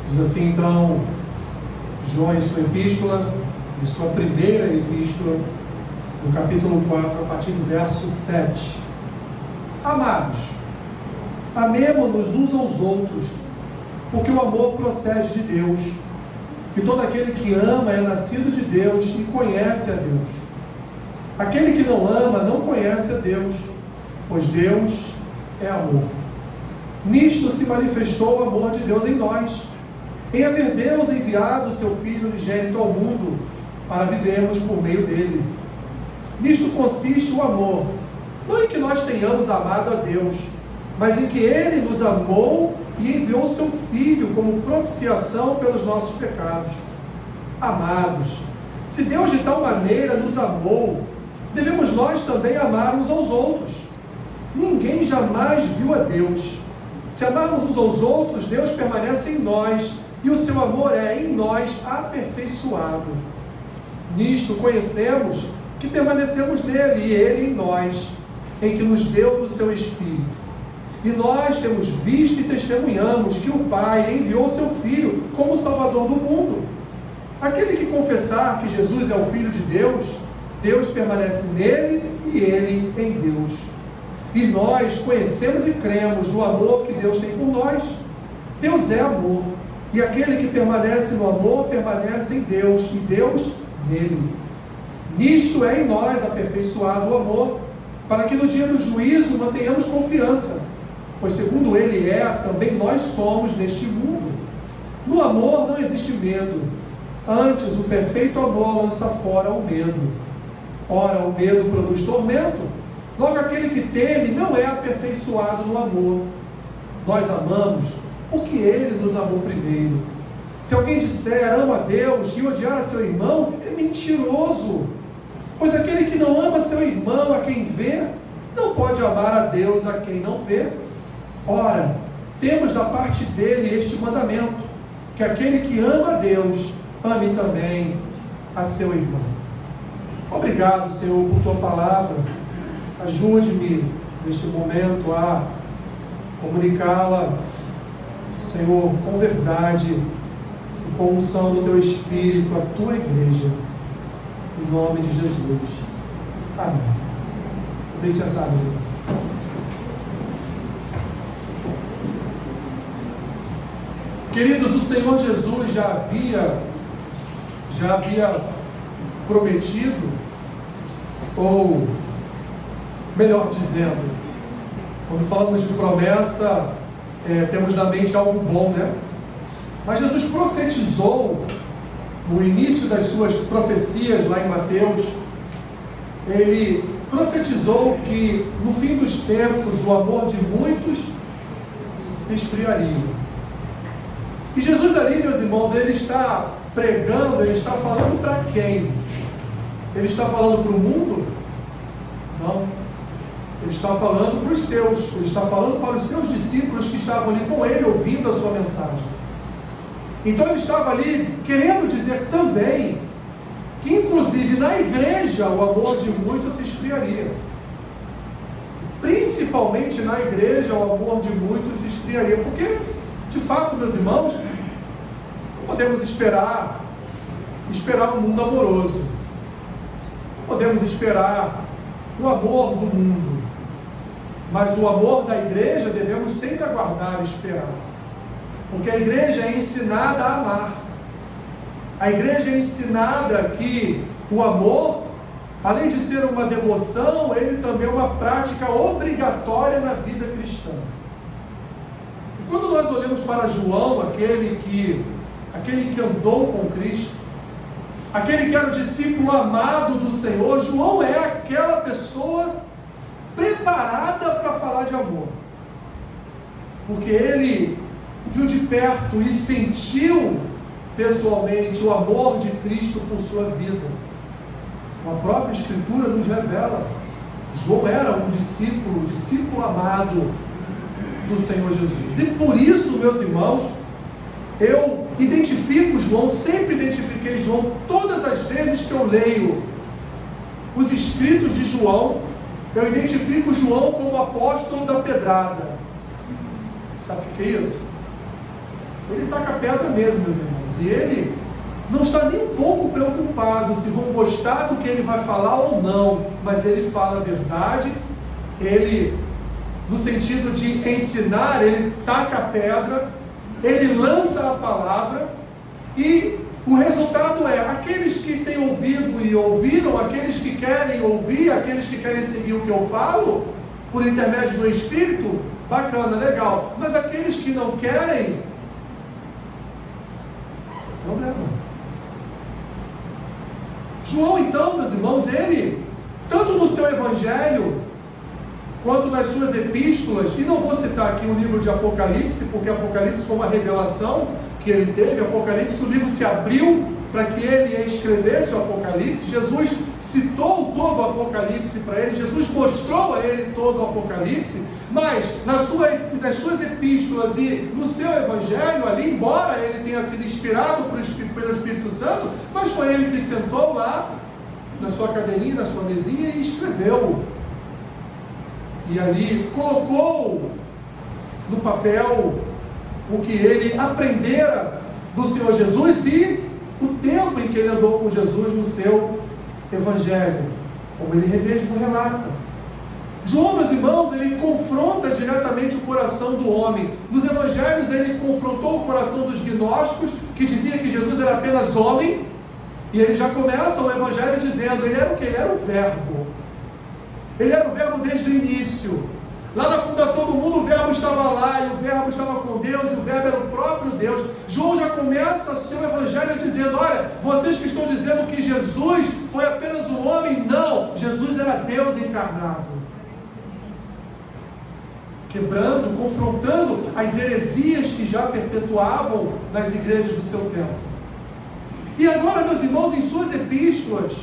Diz assim então João em sua epístola, em sua primeira epístola, no capítulo 4, a partir do verso 7. Amados, amemo-nos uns aos outros, porque o amor procede de Deus, e todo aquele que ama é nascido de Deus e conhece a Deus. Aquele que não ama não conhece a Deus, pois Deus é amor. Nisto se manifestou o amor de Deus em nós, em haver Deus enviado o seu Filho unigênito ao mundo, para vivermos por meio dele. Nisto consiste o amor, não em que nós tenhamos amado a Deus, mas em que Ele nos amou e enviou o seu Filho como propiciação pelos nossos pecados. Amados, se Deus de tal maneira nos amou, devemos nós também amar uns aos outros. Ninguém jamais viu a Deus. Se amarmos uns aos outros, Deus permanece em nós, e o seu amor é em nós aperfeiçoado. Nisto conhecemos que permanecemos nele e ele em nós, em que nos deu do seu Espírito. E nós temos visto e testemunhamos que o Pai enviou o seu Filho como Salvador do mundo. Aquele que confessar que Jesus é o Filho de Deus, Deus permanece nele e ele em Deus. E nós conhecemos e cremos no amor que Deus tem por nós. Deus é amor, e aquele que permanece no amor permanece em Deus, e Deus nele. Nisto é em nós aperfeiçoado o amor, para que no dia do juízo mantenhamos confiança, pois segundo ele é, também nós somos neste mundo. No amor não existe medo, antes o perfeito amor lança fora o medo. Ora, o medo produz tormento, logo aquele que teme não é aperfeiçoado no amor. Nós amamos porque ele nos amou primeiro. Se alguém disser amo a Deus e odiar a seu irmão, é mentiroso. Pois aquele que não ama seu irmão a quem vê, não pode amar a Deus a quem não vê. Ora, temos da parte dele este mandamento, que aquele que ama a Deus, ame também a seu irmão. Obrigado, Senhor, por tua palavra. Ajude-me neste momento a comunicá-la, Senhor, com verdade e com unção do teu Espírito, a tua igreja, em nome de Jesus. Amém. Podem sentar, meus irmãos. Queridos, o Senhor Jesus já havia prometido, ou melhor dizendo, quando falamos de promessa, temos na mente algo bom, né? Mas Jesus profetizou, no início das suas profecias, lá em Mateus, ele profetizou que no fim dos tempos o amor de muitos se esfriaria. E Jesus ali, meus irmãos, ele está pregando, ele está falando para quem? Ele está falando para o mundo? Não. Ele está falando para os seus, ele está falando para os seus discípulos que estavam ali com ele, ouvindo a sua mensagem. Então ele estava ali querendo dizer também que inclusive na igreja o amor de muitos se esfriaria. Principalmente na igreja o amor de muitos se esfriaria, porque de fato, meus irmãos, não podemos esperar um mundo amoroso. Não podemos esperar o amor do mundo. Mas o amor da igreja devemos sempre aguardar e esperar. Porque a igreja é ensinada a amar. A igreja é ensinada que o amor, além de ser uma devoção, ele também é uma prática obrigatória na vida cristã. E quando nós olhamos para João, aquele que andou com Cristo, aquele que era o discípulo amado do Senhor, João é aquela pessoa preparada para falar de amor. Porque ele viu de perto e sentiu pessoalmente o amor de Cristo por sua vida. A própria Escritura nos revela. João era um discípulo amado do Senhor Jesus. E por isso, meus irmãos, eu identifico João, sempre identifiquei João, todas as vezes que eu leio os escritos de João, eu identifico João como o apóstolo da pedrada. Sabe o que é isso? Ele taca pedra mesmo, meus irmãos. E ele não está nem um pouco preocupado se vão gostar do que ele vai falar ou não, mas ele fala a verdade. Ele, no sentido de ensinar, ele taca a pedra, ele lança a palavra, e o resultado é, aqueles que têm ouvido e ouviram, aqueles que querem ouvir, aqueles que querem seguir o que eu falo, por intermédio do Espírito, bacana, legal. Mas aqueles que não querem, problema. João, então, meus irmãos, ele, tanto no seu evangelho, quanto nas suas epístolas, e não vou citar aqui o livro de Apocalipse, porque Apocalipse foi uma revelação que ele teve. Apocalipse, o livro se abriu para que ele escrevesse o Apocalipse. Jesus citou todo o Apocalipse para ele, Jesus mostrou a ele todo o Apocalipse, mas nas suas epístolas e no seu evangelho ali, embora ele tenha sido inspirado pelo Espírito Santo, mas foi ele que sentou lá na sua cadeirinha, na sua mesinha e escreveu. E ali colocou no papel o que ele aprendera do Senhor Jesus e o tempo em que ele andou com Jesus no seu evangelho, como ele mesmo relata. João, meus irmãos, ele confronta diretamente o coração do homem. Nos evangelhos ele confrontou o coração dos gnósticos, que dizia que Jesus era apenas homem, e ele já começa o evangelho dizendo, ele era o que? Ele era o verbo. Ele era o verbo desde o início. Lá na fundação do mundo o verbo estava lá, e o verbo estava com Deus, e o verbo era o próprio Deus. João já começa seu evangelho dizendo, olha, vocês que estão dizendo que Jesus foi apenas um homem, não, Jesus era Deus encarnado. Quebrando, confrontando as heresias que já perpetuavam nas igrejas do seu tempo. E agora, meus irmãos, em suas epístolas,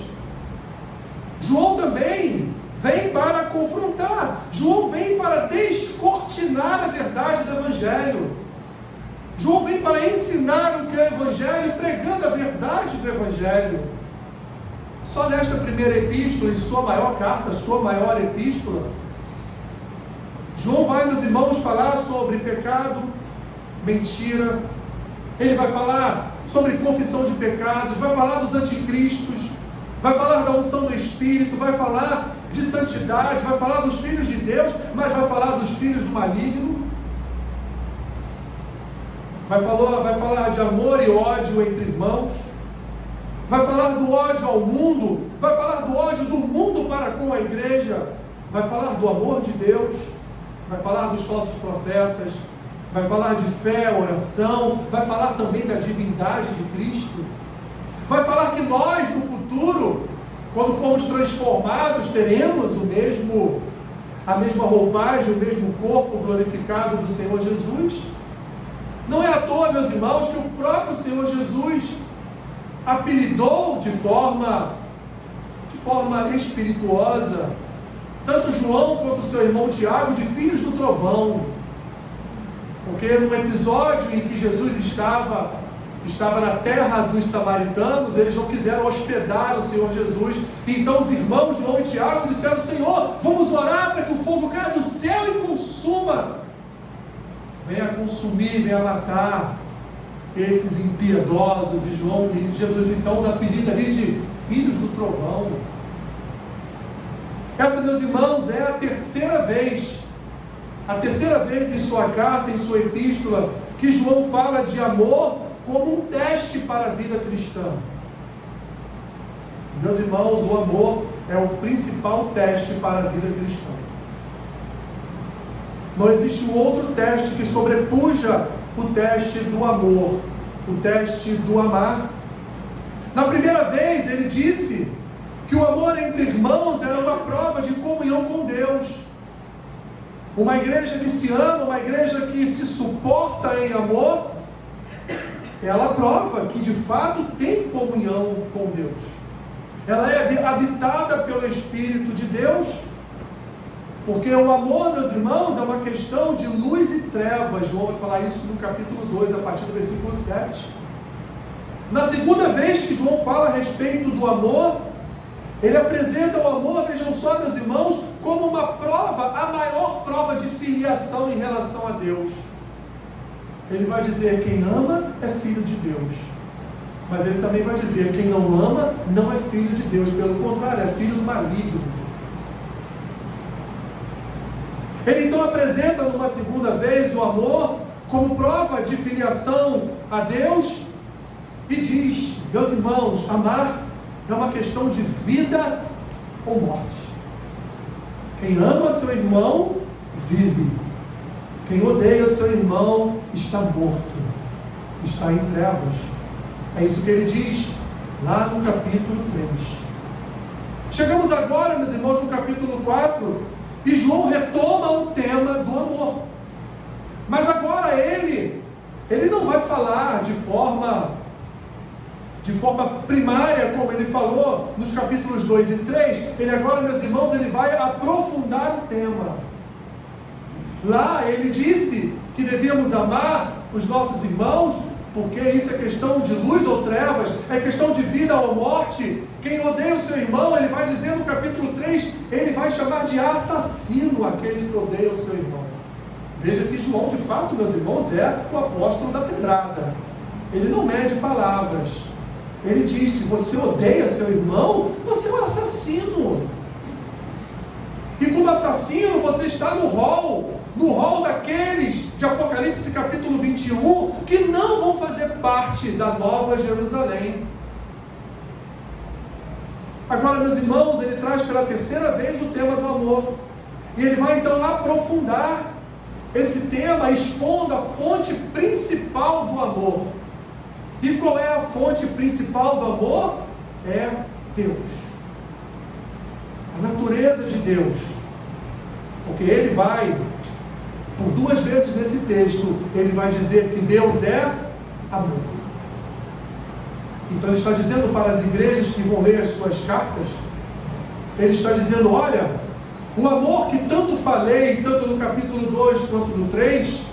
João também vem para confrontar, João vem para descortinar a verdade do Evangelho. João vem para ensinar o que é o Evangelho, pregando a verdade do Evangelho. Só nesta primeira epístola, em sua maior carta, sua maior epístola, João vai, meus irmãos, falar sobre pecado, mentira. Ele vai falar sobre confissão de pecados, vai falar dos anticristos, vai falar da unção do Espírito, vai falar de santidade, vai falar dos filhos de Deus, mas vai falar dos filhos do maligno. Vai falar de amor e ódio entre irmãos. Vai falar do ódio ao mundo, vai falar do ódio do mundo para com a igreja. Vai falar do amor de Deus, vai falar dos falsos profetas, vai falar de fé, oração, vai falar também da divindade de Cristo. Vai falar que nós, no futuro, quando formos transformados, teremos a mesma roupagem, o mesmo corpo glorificado do Senhor Jesus. Não é à toa, meus irmãos, que o próprio Senhor Jesus apelidou de forma espirituosa tanto João quanto seu irmão Tiago de filhos do trovão, porque num episódio em que Jesus estava na terra dos samaritanos, eles não quiseram hospedar o Senhor Jesus, e então os irmãos João e Tiago disseram: Senhor, vamos orar para que o fogo caia do céu e consuma, venha consumir, venha matar esses impiedosos. E Jesus então os apelida ali de filhos do trovão. Essa, meus irmãos, é a terceira vez em sua carta, em sua epístola, que João fala de amor como um teste para a vida cristã. Meus irmãos, o amor é o principal teste para a vida cristã. Não existe um outro teste que sobrepuja o teste do amor, o teste do amar. Na primeira vez ele disse que o amor entre irmãos era uma prova de comunhão com Deus. Uma igreja que se ama, uma igreja que se suporta em amor, ela prova que de fato tem comunhão com Deus. Ela é habitada pelo Espírito de Deus, porque o amor, meus irmãos, é uma questão de luz e trevas. João vai falar isso no capítulo 2, a partir do versículo 7. Na segunda vez que João fala a respeito do amor, ele apresenta o amor, vejam só, meus irmãos, como uma prova, a maior prova de filiação em relação a Deus. ele vai dizer: quem ama é filho de Deus. Mas ele também vai dizer: quem não ama não é filho de Deus, pelo contrário, é filho do maligno. Ele então apresenta numa segunda vez o amor como prova de filiação a Deus e diz: meus irmãos, amar é uma questão de vida ou morte. Quem ama seu irmão vive. Quem odeia seu irmão está morto, está em trevas. É isso que ele diz lá no capítulo 3. Chegamos agora, meus irmãos, no capítulo 4, e João retoma o tema do amor. Mas agora ele não vai falar de forma primária, como ele falou nos capítulos 2 e 3. Ele agora, meus irmãos, ele vai aprofundar o tema. Lá ele disse que devíamos amar os nossos irmãos, porque isso é questão de luz ou trevas, é questão de vida ou morte. Quem odeia o seu irmão, ele vai dizer no capítulo 3, ele vai chamar de assassino aquele que odeia o seu irmão. Veja que João, de fato, meus irmãos, é o apóstolo da pedrada. Ele não mede palavras. Ele diz: se você odeia seu irmão, você é um assassino. E como assassino, você está no rol daqueles de Apocalipse capítulo 21, que não vão fazer parte da Nova Jerusalém. Agora, meus irmãos, ele traz pela terceira vez o tema do amor. E ele vai então aprofundar esse tema, expondo a fonte principal do amor. E qual é a fonte principal do amor? É Deus. A natureza de Deus. Porque ele vai, por duas vezes nesse texto, ele vai dizer que Deus é amor. Então ele está dizendo para as igrejas que vão ler as suas cartas, ele está dizendo: olha, o amor que tanto falei, tanto no capítulo 2 quanto no 3,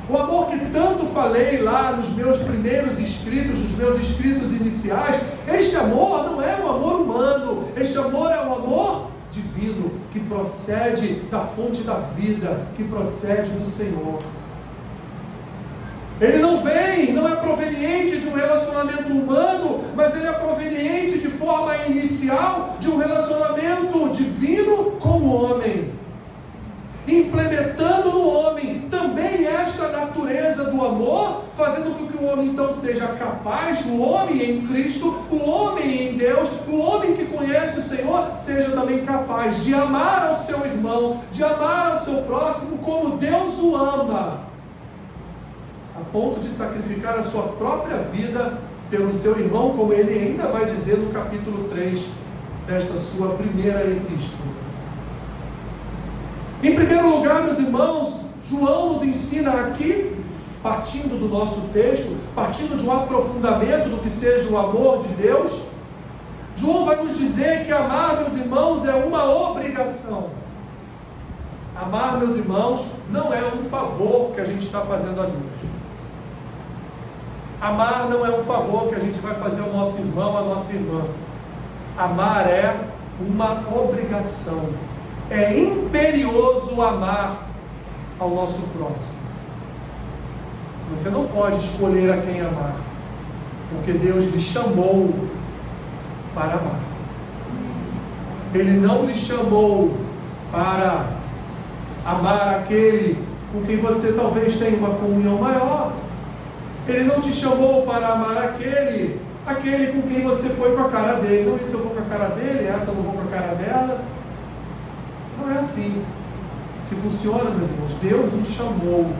o amor que tanto falei lá nos meus primeiros escritos, nos meus escritos iniciais, este amor não é um amor humano, este amor é um amor divino, que procede da fonte da vida, que procede do Senhor. Ele não é proveniente de um relacionamento humano, mas ele é proveniente de forma inicial de um relacionamento divino com o homem, implementando no homem também esta natureza do amor, fazendo com que o homem então seja capaz, o homem em Cristo, o homem em Deus, o homem que conhece o Senhor, seja também capaz de amar ao seu irmão, de amar ao seu próximo como Deus o ama, a ponto de sacrificar a sua própria vida pelo seu irmão, como ele ainda vai dizer no capítulo 3 desta sua primeira epístola. Em primeiro lugar, meus irmãos, João nos ensina aqui, partindo do nosso texto, partindo de um aprofundamento do que seja o amor de Deus, João vai nos dizer que amar, meus irmãos, é uma obrigação. Amar, meus irmãos, não é um favor que a gente está fazendo a Deus. Amar não é um favor que a gente vai fazer ao nosso irmão, à nossa irmã. Amar é uma obrigação. É imperioso amar ao nosso próximo. Você não pode escolher a quem amar, porque Deus lhe chamou para amar. Ele não lhe chamou para amar aquele com quem você talvez tenha uma comunhão maior. Ele não te chamou para amar aquele com quem você foi com a cara dele. Não, isso eu vou com a cara dele, essa eu não vou com a cara dela. Não é assim que funciona, meus irmãos. Deus nos chamou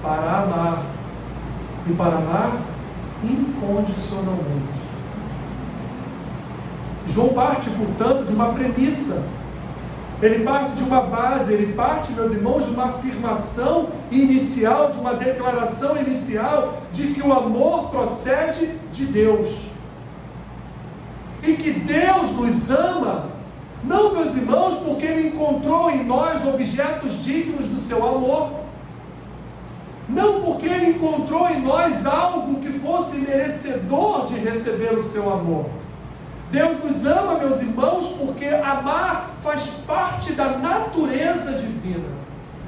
para amar, e para amar incondicionalmente. João parte, portanto, de uma premissa. Ele parte de uma base, ele parte, meus irmãos, de uma afirmação inicial, de uma declaração inicial, de que o amor procede de Deus. E que Deus nos ama, não, meus irmãos, porque Ele encontrou em nós objetos dignos do seu amor, não porque Ele encontrou em nós algo que fosse merecedor de receber o seu amor. Deus nos ama, meus irmãos, porque amar faz parte da natureza divina.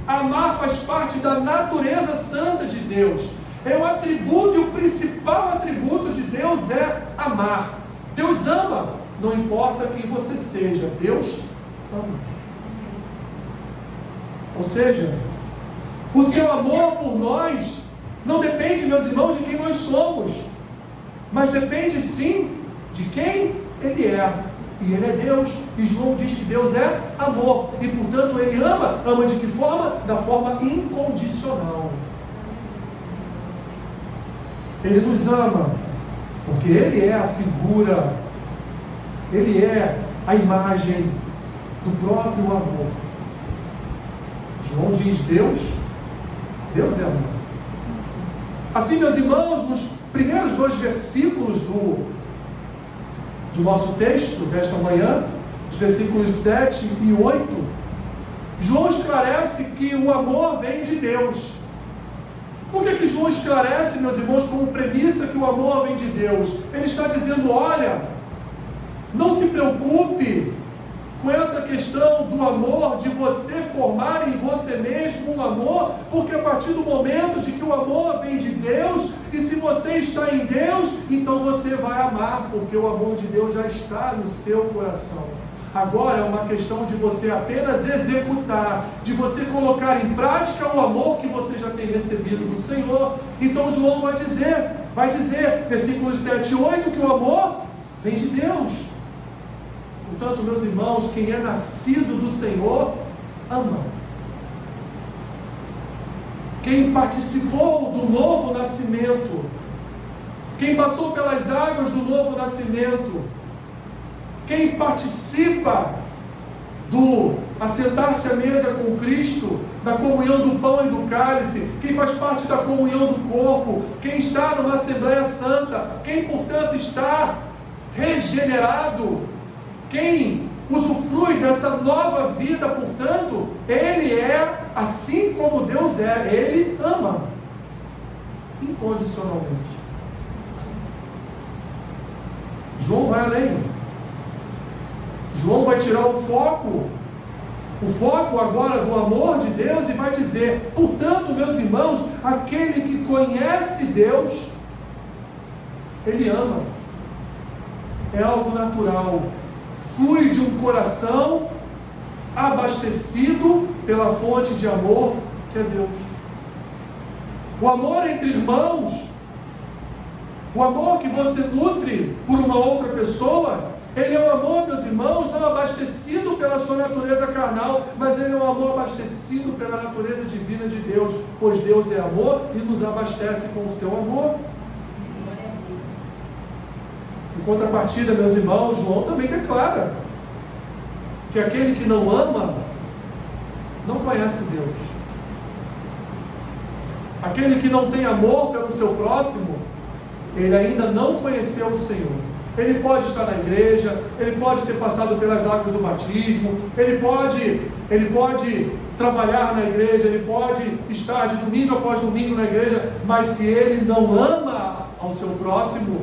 Amar faz parte da natureza santa de Deus. É o atributo, e o principal atributo de Deus é amar. Deus ama, não importa quem você seja, Deus ama. Ou seja, o seu amor por nós não depende, meus irmãos, de quem nós somos, mas depende sim de quem Ele é. E Ele é Deus, e João diz que Deus é amor, e portanto Ele ama de que forma? Da forma incondicional. Ele nos ama, porque Ele é a figura, Ele é a imagem do próprio amor. João diz, Deus é amor. Assim, meus irmãos, nos primeiros 2 versículos do nosso texto desta manhã, os versículos 7 e 8, João esclarece que o amor vem de Deus. Por que João esclarece, meus irmãos, como premissa que o amor vem de Deus? Ele está dizendo, olha, não se preocupe com essa questão do amor, de você formar em você mesmo um amor, porque a partir do momento de que o amor vem de Deus, e se você está em Deus, então você vai amar, porque o amor de Deus já está no seu coração. Agora é uma questão de você apenas executar, de você colocar em prática o amor que você já tem recebido do Senhor. Então João vai dizer, versículos 7 e 8, que o amor vem de Deus. Portanto, meus irmãos, quem é nascido do Senhor, ama. Quem participou do novo nascimento, quem passou pelas águas do novo nascimento, quem participa do assentar-se à mesa com Cristo, da comunhão do pão e do cálice, quem faz parte da comunhão do corpo, quem está numa Assembleia Santa, quem, portanto, está regenerado, quem usufrui dessa nova vida, portanto, ele é assim como Deus é, ele ama incondicionalmente. João vai além. João vai tirar o foco agora do amor de Deus e vai dizer, portanto, meus irmãos, aquele que conhece Deus, ele ama. É algo natural. Flui de um coração abastecido pela fonte de amor que é Deus. O amor entre irmãos, o amor que você nutre por uma outra pessoa, ele é um amor, meus irmãos, não abastecido pela sua natureza carnal, mas ele é um amor abastecido pela natureza divina de Deus, pois Deus é amor e nos abastece com o seu amor. Em contrapartida, meus irmãos, João também declara que aquele que não ama não conhece Deus. Aquele que não tem amor pelo seu próximo, ele ainda não conheceu o Senhor. Ele pode estar na igreja, ele pode ter passado pelas águas do batismo, ele pode trabalhar na igreja, ele pode estar de domingo após domingo na igreja, mas se ele não ama ao seu próximo,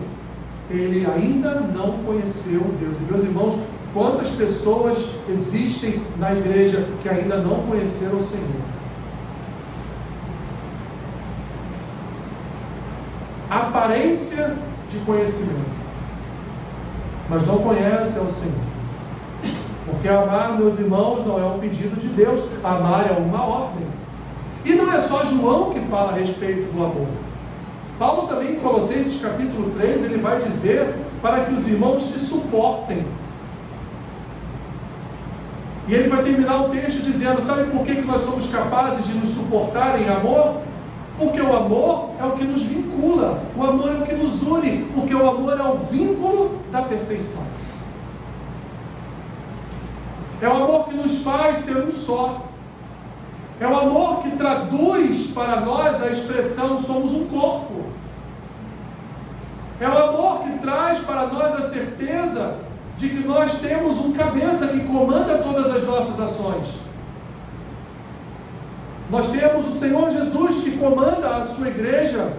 ele ainda não conheceu Deus. E meus irmãos, quantas pessoas existem na igreja que ainda não conheceram o Senhor? Aparência de conhecimento, mas não conhece ao Senhor. Porque amar, meus irmãos, não é um pedido de Deus, amar é uma ordem. E não é só João que fala a respeito do amor. Paulo também, em Colossenses capítulo 3, ele vai dizer para que os irmãos se suportem. E ele vai terminar o texto dizendo, sabe por que nós somos capazes de nos suportar em amor? Porque o amor é o que nos vincula, o amor é o que nos une, porque o amor é o vínculo da perfeição. É o amor que nos faz ser um só. É o amor que traduz para nós a expressão somos um corpo. É o amor que traz para nós a certeza de que nós temos um cabeça que comanda todas as nossas ações. Nós temos o Senhor Jesus que comanda a sua igreja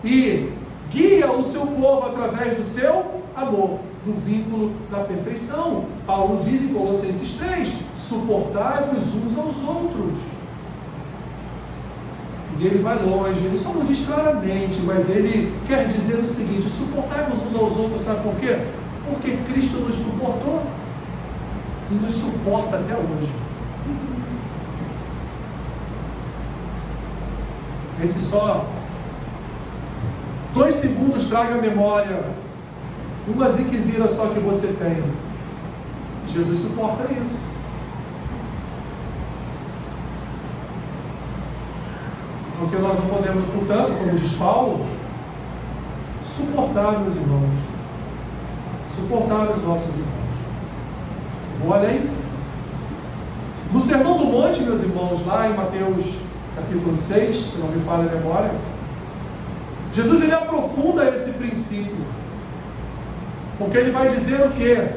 e guia o seu povo através do seu amor, do vínculo da perfeição. Paulo diz em Colossenses 3, suportai-vos uns aos outros. E ele vai longe, ele só não diz claramente, mas ele quer dizer o seguinte: suportai-vos uns aos outros, sabe por quê? Porque Cristo nos suportou e nos suporta até hoje. Esse só 2 segundos traga à memória uma ziquezira só que você tem. Jesus suporta isso. Porque nós não podemos, portanto, como diz Paulo, suportar meus irmãos, suportar os nossos irmãos. Vou além. No Sermão do Monte, meus irmãos, lá em Mateus capítulo 6, se não me falha a memória, Jesus ele aprofunda esse princípio, porque ele vai dizer o quê?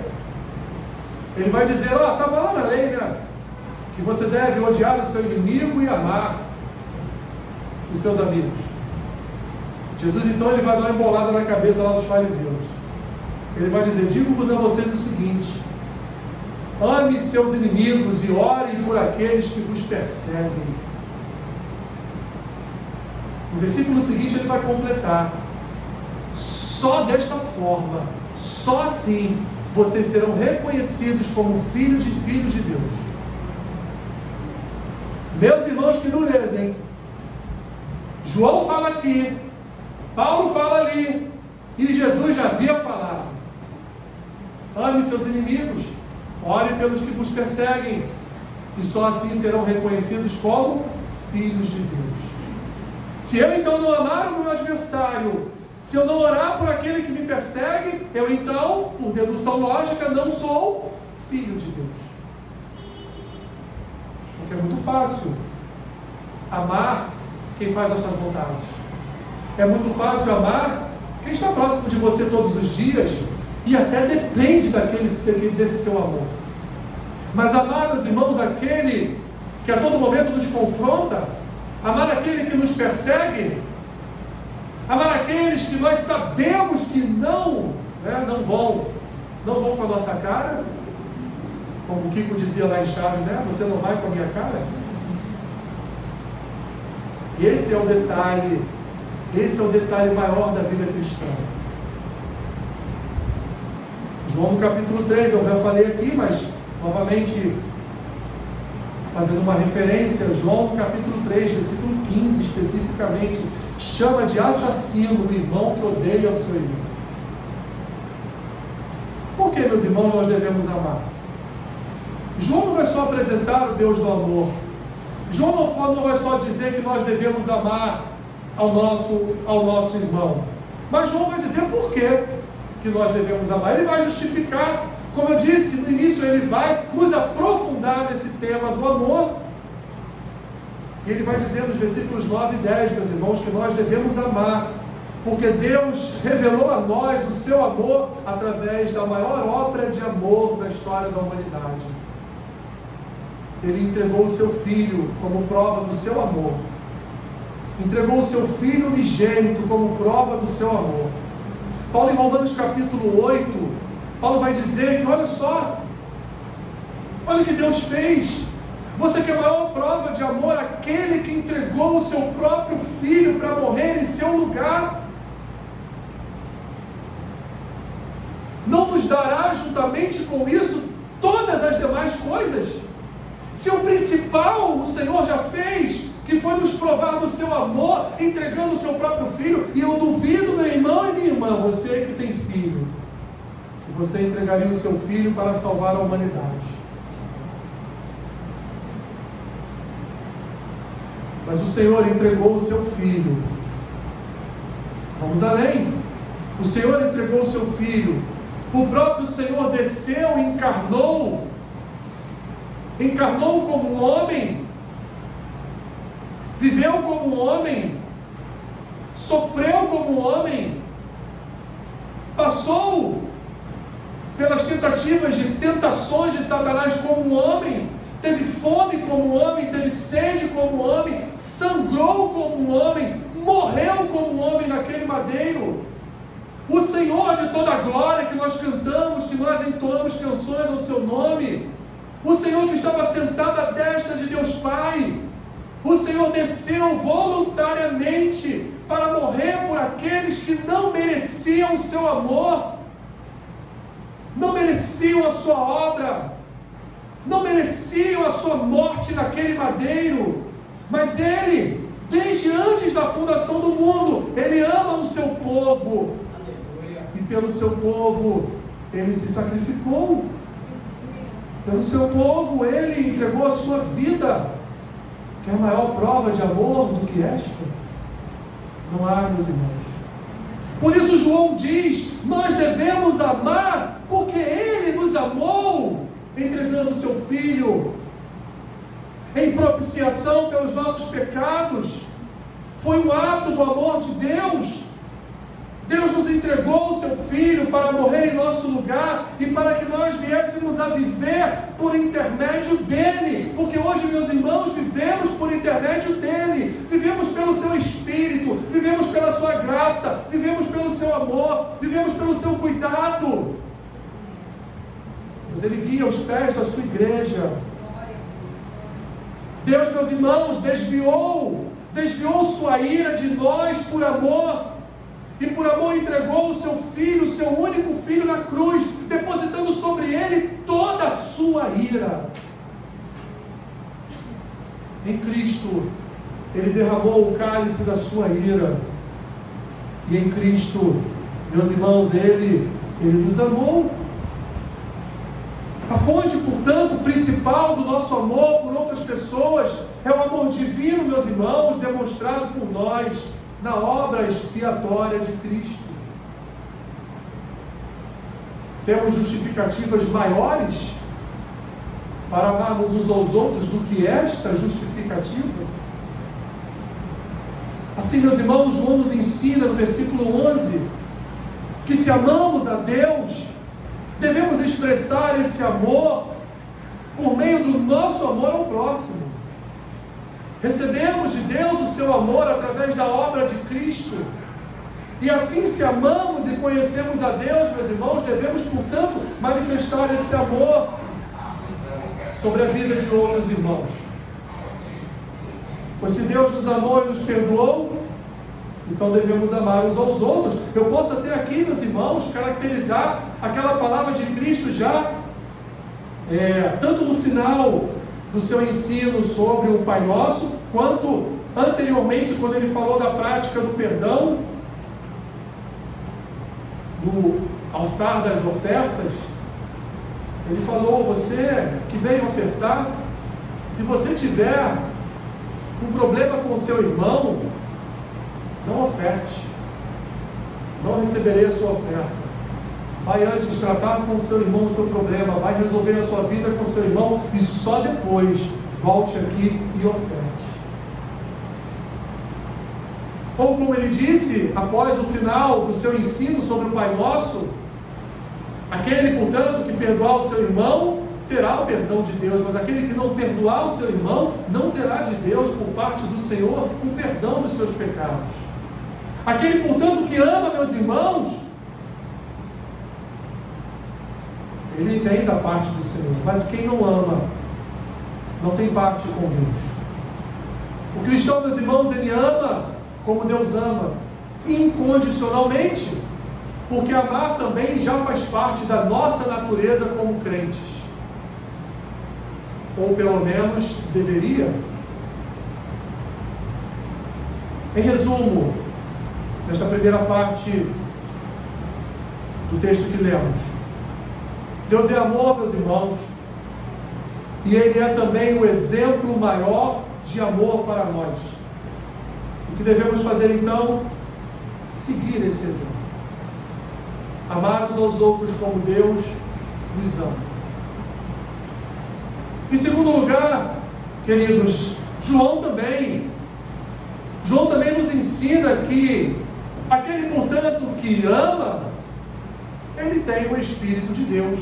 Ele vai dizer, estava lá na lei, né? Que você deve odiar o seu inimigo e amar os seus amigos. Jesus então ele vai dar uma embolada na cabeça lá dos fariseus. Ele vai dizer, digo-vos a vocês o seguinte: ame seus inimigos e orem por aqueles que vos perseguem. No versículo seguinte ele vai completar: só desta forma, só assim, vocês serão reconhecidos como filhos de Deus. Meus irmãos, que dureza, hein? João fala aqui, Paulo fala ali, e Jesus já havia falado: ame seus inimigos, ore pelos que vos perseguem, e só assim serão reconhecidos como filhos de Deus. Se eu então não amar o meu adversário, se eu não orar por aquele que me persegue, eu então, por dedução lógica, não sou filho de Deus. Porque é muito fácil amar quem faz nossas vontades. É muito fácil amar quem está próximo de você todos os dias e até depende desse seu amor. Mas amar, meus irmãos, aquele que a todo momento nos confronta, amar aquele que nos persegue, amar aqueles que nós sabemos que não vão com a nossa cara, como o Kiko dizia lá em Chaves, né? Você não vai com a minha cara. Esse é o detalhe maior da vida cristã. João no capítulo 3, eu já falei aqui, mas novamente fazendo uma referência, João no capítulo 3, versículo 15 especificamente, chama de assassino o irmão que odeia o seu irmão. Por que, meus irmãos, nós devemos amar? João não vai só apresentar o Deus do amor. João não vai só dizer que nós devemos amar ao nosso irmão, mas João vai dizer por que nós devemos amar. Ele vai justificar, como eu disse no início, ele vai nos aprofundar nesse tema do amor. E ele vai dizer nos versículos 9 e 10, meus irmãos, que nós devemos amar, porque Deus revelou a nós o seu amor através da maior obra de amor da história da humanidade. Ele entregou o seu Filho como prova do seu amor. Entregou o seu Filho unigênito como prova do seu amor. Paulo, em Romanos capítulo 8, Paulo vai dizer que, olha só, olha o que Deus fez. Você quer a maior prova de amor? Aquele que entregou o seu próprio Filho para morrer em seu lugar. Não nos dará juntamente com isso todas as demais coisas? Se o principal o Senhor já fez, que foi nos provar do seu amor, entregando o seu próprio Filho, e eu duvido, meu irmão e minha irmã, você que tem filho, se você entregaria o seu filho para salvar a humanidade. Mas o Senhor entregou o seu Filho. Vamos além. O Senhor entregou o seu Filho. O próprio Senhor desceu e encarnou como um homem, viveu como um homem, sofreu como um homem, passou pelas tentativas de tentações de Satanás como um homem, teve fome como um homem, teve sede como um homem, sangrou como um homem, morreu como um homem naquele madeiro. O Senhor de toda a glória que nós cantamos, que nós entoamos canções ao seu nome, o Senhor que estava sentado à destra de Deus Pai, O Senhor desceu voluntariamente para morrer por aqueles que não mereciam o seu amor, não mereciam a sua obra, não mereciam a sua morte naquele madeiro. Mas Ele, desde antes da fundação do mundo, Ele ama o seu povo. E pelo seu povo, Ele se sacrificou. Pelo seu povo, Ele entregou a sua vida. Quer maior prova de amor do que esta? Não há, meus irmãos. Por isso João diz, nós devemos amar, porque Ele nos amou, entregando o seu Filho, em propiciação pelos nossos pecados. Foi um ato do amor de Deus. Deus nos entregou o seu Filho para morrer em nosso lugar e para que nós viéssemos a viver por intermédio dEle. Porque hoje, meus irmãos, vivemos por intermédio dEle. Vivemos pelo seu Espírito, vivemos pela sua graça, vivemos pelo seu amor, vivemos pelo seu cuidado. Mas Ele guia os pés da sua igreja. Deus, meus irmãos, desviou sua ira de nós por amor. E por amor entregou o seu Filho, o seu único Filho na cruz, depositando sobre Ele toda a sua ira. Em Cristo, Ele derramou o cálice da sua ira. E em Cristo, meus irmãos, Ele nos amou. A fonte, portanto, principal do nosso amor por outras pessoas é o amor divino, meus irmãos, demonstrado por nós na obra expiatória de Cristo. Temos justificativas maiores para amarmos uns aos outros do que esta justificativa? Assim, meus irmãos, João nos ensina no versículo 11 que se amamos a Deus, devemos expressar esse amor por meio do nosso amor ao próximo. Recebemos de Deus o seu amor através da obra de Cristo. E assim, se amamos e conhecemos a Deus, meus irmãos, devemos, portanto, manifestar esse amor sobre a vida de outros irmãos. Pois se Deus nos amou e nos perdoou, então devemos amar uns aos outros. Eu posso até aqui, meus irmãos, caracterizar aquela palavra de Cristo já, tanto no final do seu ensino sobre o Pai Nosso, quanto anteriormente, quando ele falou da prática do perdão, do alçar das ofertas. Ele falou: você que veio ofertar, se você tiver um problema com o seu irmão, não oferte, não receberei a sua oferta. Vai antes tratar com o seu irmão o seu problema, vai resolver a sua vida com o seu irmão e só depois volte aqui e oferte. Ou como ele disse, após o final do seu ensino sobre o Pai Nosso, aquele, portanto, que perdoar o seu irmão, terá o perdão de Deus, mas aquele que não perdoar o seu irmão, não terá de Deus, por parte do Senhor, o perdão dos seus pecados. Aquele, portanto, que ama, meus irmãos, ele vem da parte do Senhor, mas quem não ama, não tem parte com Deus. O cristão, meus irmãos, ele ama como Deus ama, incondicionalmente, porque amar também já faz parte da nossa natureza como crentes, ou pelo menos deveria. Em resumo, nesta primeira parte do texto que lemos, Deus é amor, meus irmãos, e Ele é também o exemplo maior de amor para nós. O que devemos fazer então? Seguir esse exemplo. Amar uns aos outros como Deus nos ama. Em segundo lugar, queridos, João também nos ensina que aquele, portanto, que ama, ele tem o Espírito de Deus.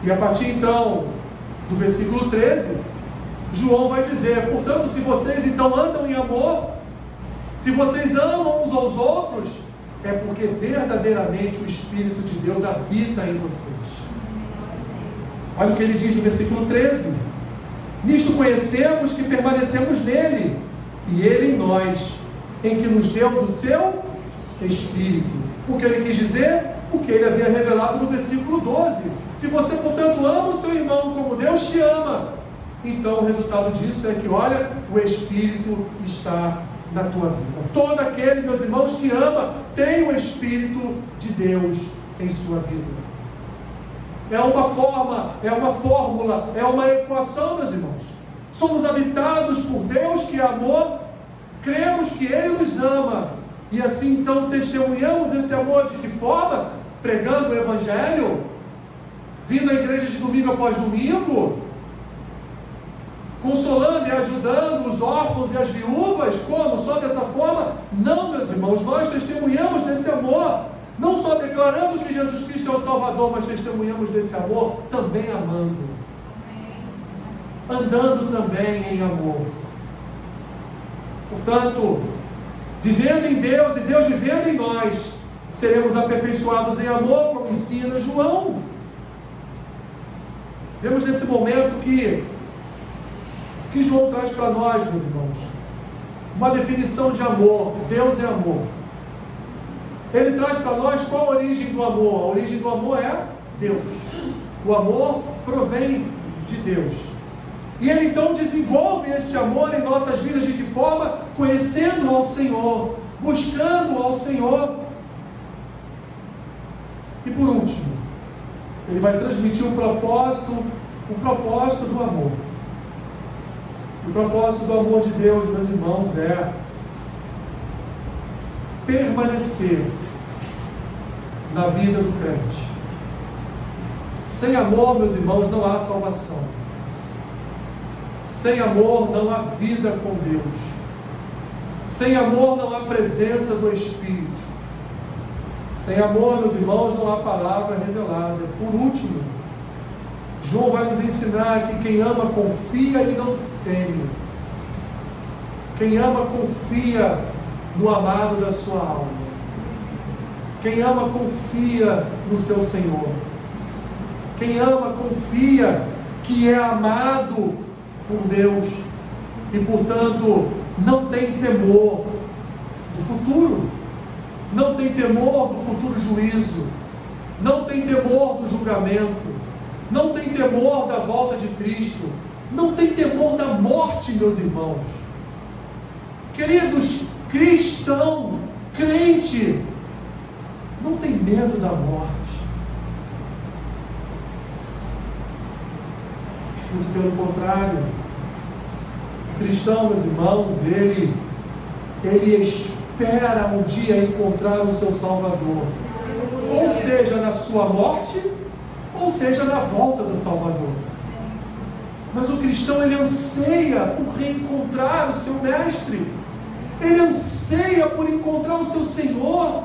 E a partir então do versículo 13, João vai dizer: portanto, se vocês então andam em amor, se vocês amam uns aos outros, é porque verdadeiramente o Espírito de Deus habita em vocês. Olha o que ele diz no versículo 13: Nisto conhecemos que permanecemos nele, e ele em nós, em que nos deu do seu Espírito. O que ele quis dizer? O que ele havia revelado no versículo 12. Se você, portanto, ama o seu irmão como Deus te ama, então o resultado disso é que, olha, o Espírito está na tua vida. Todo aquele, meus irmãos, que ama, tem o Espírito de Deus em sua vida. É uma forma, é uma fórmula, é uma equação, meus irmãos. Somos habitados por Deus que é amor, cremos que Ele nos ama, e assim então testemunhamos esse amor de que forma? Pregando o Evangelho, vindo à igreja de domingo após domingo, consolando e ajudando os órfãos e as viúvas. Como? Só dessa forma? Não, meus irmãos, nós testemunhamos desse amor, não só declarando que Jesus Cristo é o Salvador, mas testemunhamos desse amor também amando, andando também em amor. Portanto, vivendo em Deus e Deus vivendo em nós, seremos aperfeiçoados em amor, como ensina João. Vemos nesse momento que João traz para nós, meus irmãos, uma definição de amor. Deus é amor. Ele traz para nós qual a origem do amor. A origem do amor é Deus. O amor provém de Deus. E Ele então desenvolve esse amor em nossas vidas de que forma? Conhecendo ao Senhor, buscando ao Senhor. E por último, Ele vai transmitir o propósito do amor. O propósito do amor de Deus, meus irmãos, é permanecer na vida do crente. Sem amor, meus irmãos, não há salvação. Sem amor não há vida com Deus. Sem amor não há presença do Espírito. Sem amor, meus irmãos, não há palavra revelada. Por último, João vai nos ensinar que quem ama confia e não teme. Quem ama confia no amado da sua alma. Quem ama confia no seu Senhor. Quem ama confia que é amado por Deus e, portanto, não tem temor do futuro, não tem temor do futuro juízo, não tem temor do julgamento, não tem temor da volta de Cristo, não tem temor da morte, meus irmãos. Queridos, cristão, crente, não tem medo da morte. Muito pelo contrário, o cristão, meus irmãos, ele espera um dia encontrar o seu Salvador, ou seja, na sua morte, ou seja, na volta do Salvador. Mas o cristão, ele anseia por reencontrar o seu Mestre, ele anseia por encontrar o seu Senhor,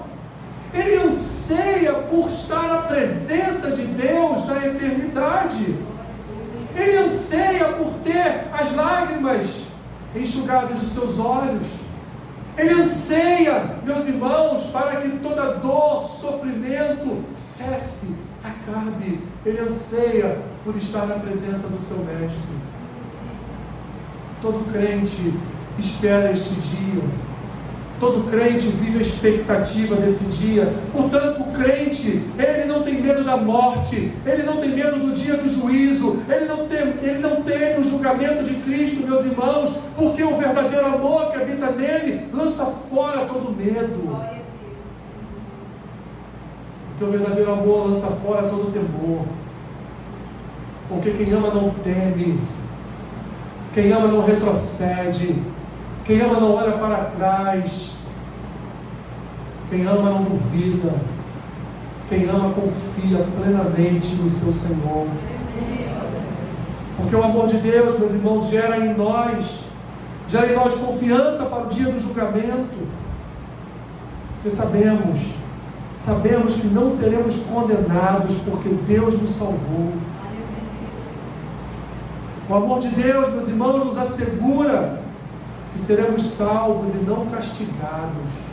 ele anseia por estar na presença de Deus na eternidade, ele anseia por ter as lágrimas enxugadas dos seus olhos, ele anseia, meus irmãos, para que toda dor, sofrimento cesse, acabe. Ele anseia por estar na presença do seu Mestre. Todo crente espera este dia. Todo crente vive a expectativa desse dia. Portanto, o crente, ele não tem medo da morte, ele não tem medo do dia do juízo, ele não teme o julgamento de Cristo, meus irmãos, porque o verdadeiro amor que habita nele lança fora todo medo. Porque o verdadeiro amor lança fora todo temor. Porque quem ama não teme, quem ama não retrocede, quem ama não olha para trás, quem ama não duvida, quem ama confia plenamente no seu Senhor. Porque o amor de Deus, meus irmãos, gera em nós confiança para o dia do julgamento. Porque sabemos que não seremos condenados, porque Deus nos salvou. O amor de Deus, meus irmãos, nos assegura que seremos salvos e não castigados.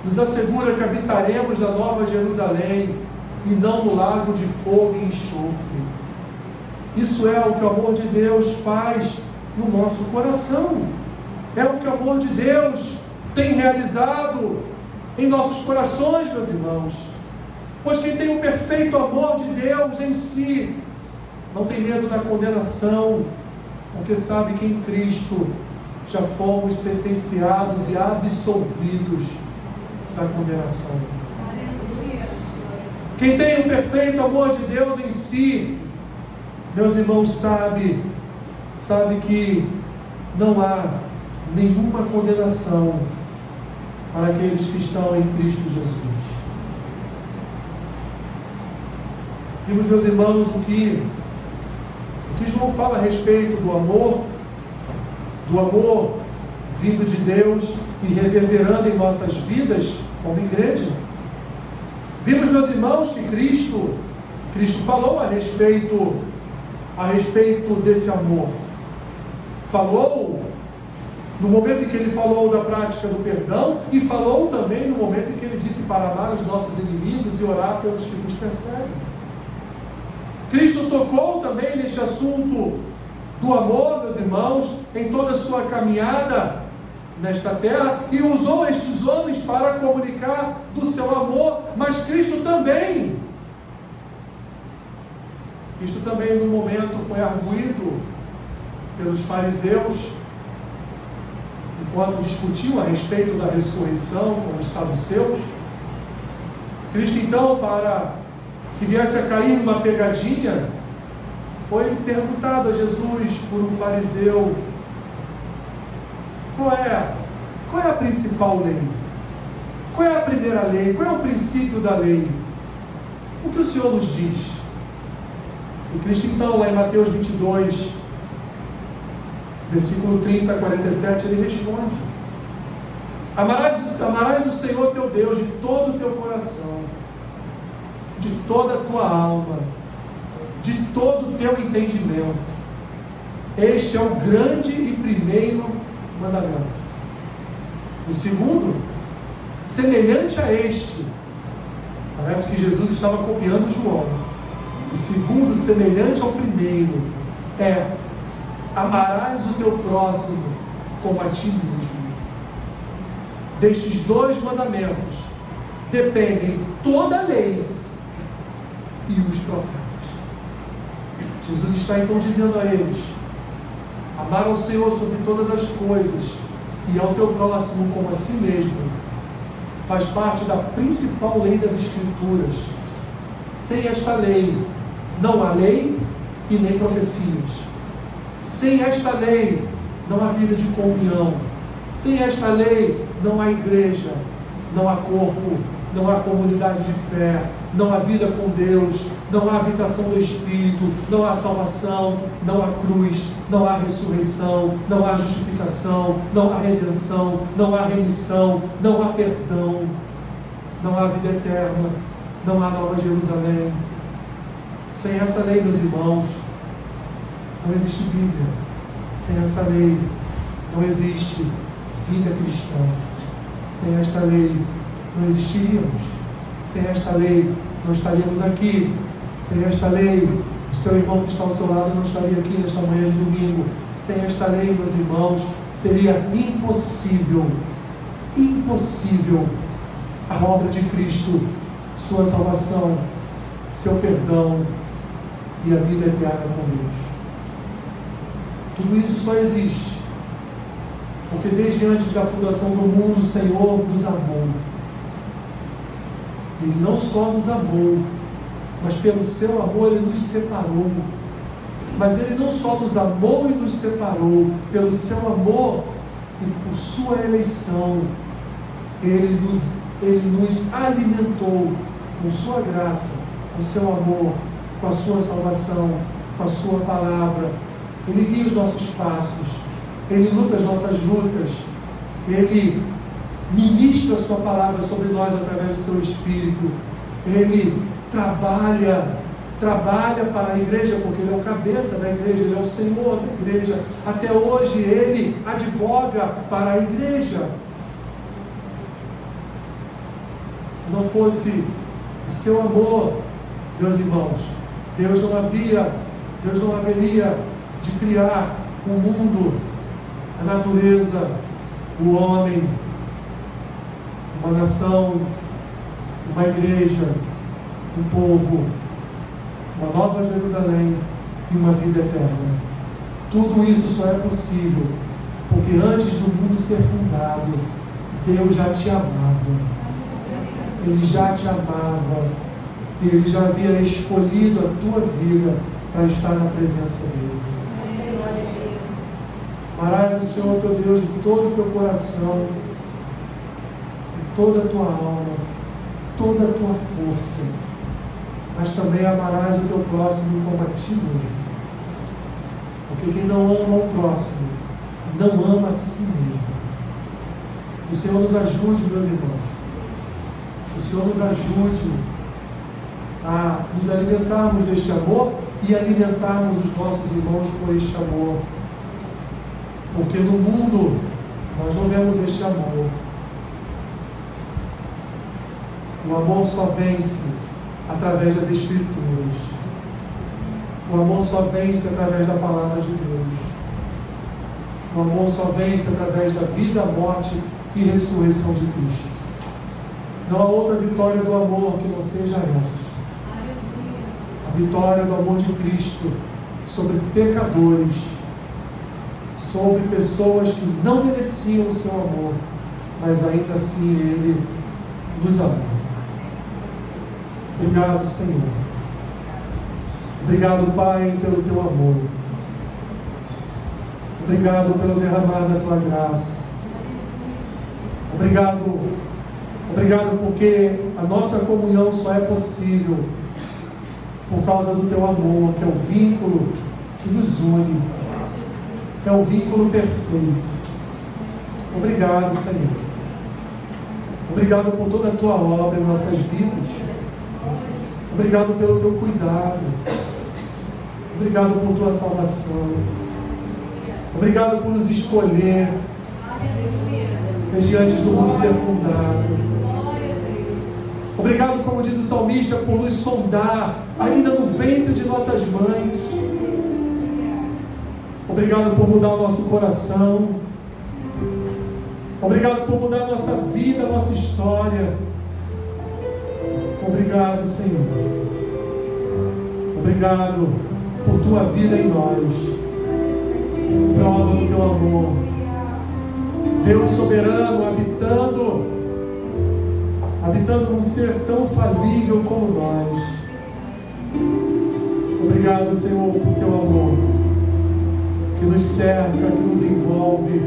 Nos assegura que habitaremos na Nova Jerusalém e não no lago de fogo e enxofre. Isso é o que o amor de Deus faz no nosso coração. É o que o amor de Deus tem realizado em nossos corações, meus irmãos. Pois quem tem o perfeito amor de Deus em si, não tem medo da condenação, porque sabe que em Cristo já fomos sentenciados e absolvidos da condenação. Quem tem o perfeito amor de Deus em si, meus irmãos, sabe que não há nenhuma condenação para aqueles que estão em Cristo Jesus. Vimos, meus irmãos, o que João fala a respeito do amor vindo de Deus e reverberando em nossas vidas como igreja. Vimos, meus irmãos, que Cristo falou a respeito desse amor. Falou no momento em que ele falou da prática do perdão, e falou também no momento em que ele disse para amar os nossos inimigos e orar pelos que vos perseguem. Cristo tocou também neste assunto do amor, meus irmãos, em toda a sua caminhada nesta terra, e usou estes homens para comunicar do seu amor. Mas Cristo também no momento foi arguido pelos fariseus, enquanto discutiam a respeito da ressurreição com os saduceus. Cristo, então, para que viesse a cair numa pegadinha, foi perguntado a Jesus por um fariseu: qual é a principal lei? Qual é a primeira lei? Qual é o princípio da lei? O que o Senhor nos diz? E Cristo, então, lá em Mateus 22, versículo 30 a 47, ele responde: amarás o Senhor teu Deus de todo o teu coração, de toda a tua alma, de todo o teu entendimento. Este é o grande e primeiro mandamento. O segundo, semelhante a este, parece que Jesus estava copiando João. O segundo, semelhante ao primeiro, é: amarás o teu próximo como a ti mesmo. Destes dois mandamentos dependem toda a lei e os profetas. Jesus está então dizendo a eles: amar ao Senhor sobre todas as coisas e ao teu próximo como a si mesmo faz parte da principal lei das Escrituras. Sem esta lei não há lei e nem profecias. Sem esta lei não há vida de comunhão. Sem esta lei não há igreja, não há corpo, não há comunidade de fé, não há vida com Deus, não há habitação do Espírito, não há salvação, não há cruz, não há ressurreição, não há justificação, não há redenção, não há remissão, não há perdão, não há vida eterna, não há Nova Jerusalém. Sem essa lei, meus irmãos, não existe Bíblia. Sem essa lei não existe vida cristã. Sem esta lei não existiríamos. Sem esta lei não estaríamos aqui. Sem esta lei, o seu irmão que está ao seu lado não estaria aqui nesta manhã de domingo. Sem esta lei, meus irmãos, seria impossível a obra de Cristo, sua salvação, seu perdão e a vida eterna com Deus. Tudo isso só existe porque desde antes da fundação do mundo o Senhor nos amou. Ele não só nos amou, mas pelo seu amor Ele nos separou. Mas Ele não só nos amou e nos separou, pelo seu amor e por sua eleição, Ele nos alimentou com sua graça, com seu amor, com a sua salvação, com a sua palavra. Ele guia os nossos passos, Ele luta as nossas lutas, Ele ministra a sua palavra sobre nós através do seu Espírito. Ele trabalha para a igreja, porque Ele é o cabeça da igreja, Ele é o Senhor da igreja. Até hoje Ele advoga para a igreja. Se não fosse o seu amor, meus irmãos, Deus não havia Deus não haveria de criar o mundo, a natureza, o homem, uma nação, uma igreja, um povo, uma nova Jerusalém e uma vida eterna. Tudo isso só é possível porque antes do mundo ser fundado, Deus já te amava. Ele já te amava. E Ele já havia escolhido a tua vida para estar na presença dEle. Amarás o Senhor teu Deus de todo o teu coração, de toda a tua alma, toda a tua força. Mas também amarás o teu próximo como a ti mesmo. Porque quem não ama o próximo, não ama a si mesmo. O Senhor nos ajude, meus irmãos. O Senhor nos ajude a nos alimentarmos deste amor e alimentarmos os nossos irmãos com este amor. Porque no mundo nós não vemos este amor. O amor só vence através das Escrituras. O amor só vence através da palavra de Deus. O amor só vence através da vida, morte e ressurreição de Cristo. Não há outra vitória do amor que não seja essa. A vitória do amor de Cristo sobre pecadores, sobre pessoas que não mereciam o seu amor, mas ainda assim Ele nos amou. Obrigado, Senhor. Obrigado, Pai, pelo teu amor. Obrigado pelo derramar da tua graça. Obrigado porque a nossa comunhão só é possível por causa do teu amor, que é o vínculo que nos une. É o vínculo perfeito. Obrigado, Senhor. Obrigado por toda a tua obra em nossas vidas. Obrigado pelo teu cuidado. Obrigado por tua salvação. Obrigado por nos escolher desde antes do mundo ser fundado. Obrigado, como diz o salmista, por nos sondar ainda no ventre de nossas mães. Obrigado por mudar o nosso coração. Obrigado por mudar a nossa vida, a nossa história. Obrigado, Senhor. Obrigado por tua vida em nós. Prova do teu amor. Deus soberano, habitando num ser tão falível como nós. Obrigado, Senhor, por teu amor, que nos cerca, que nos envolve,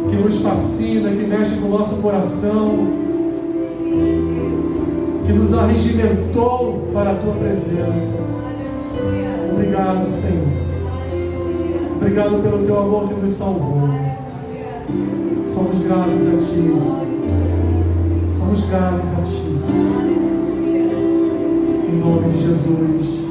que nos fascina, que mexe com o nosso coração, que nos arregimentou para a tua presença. Obrigado, Senhor. Obrigado pelo teu amor que nos salvou. Somos gratos a ti. Somos gratos a ti. Em nome de Jesus.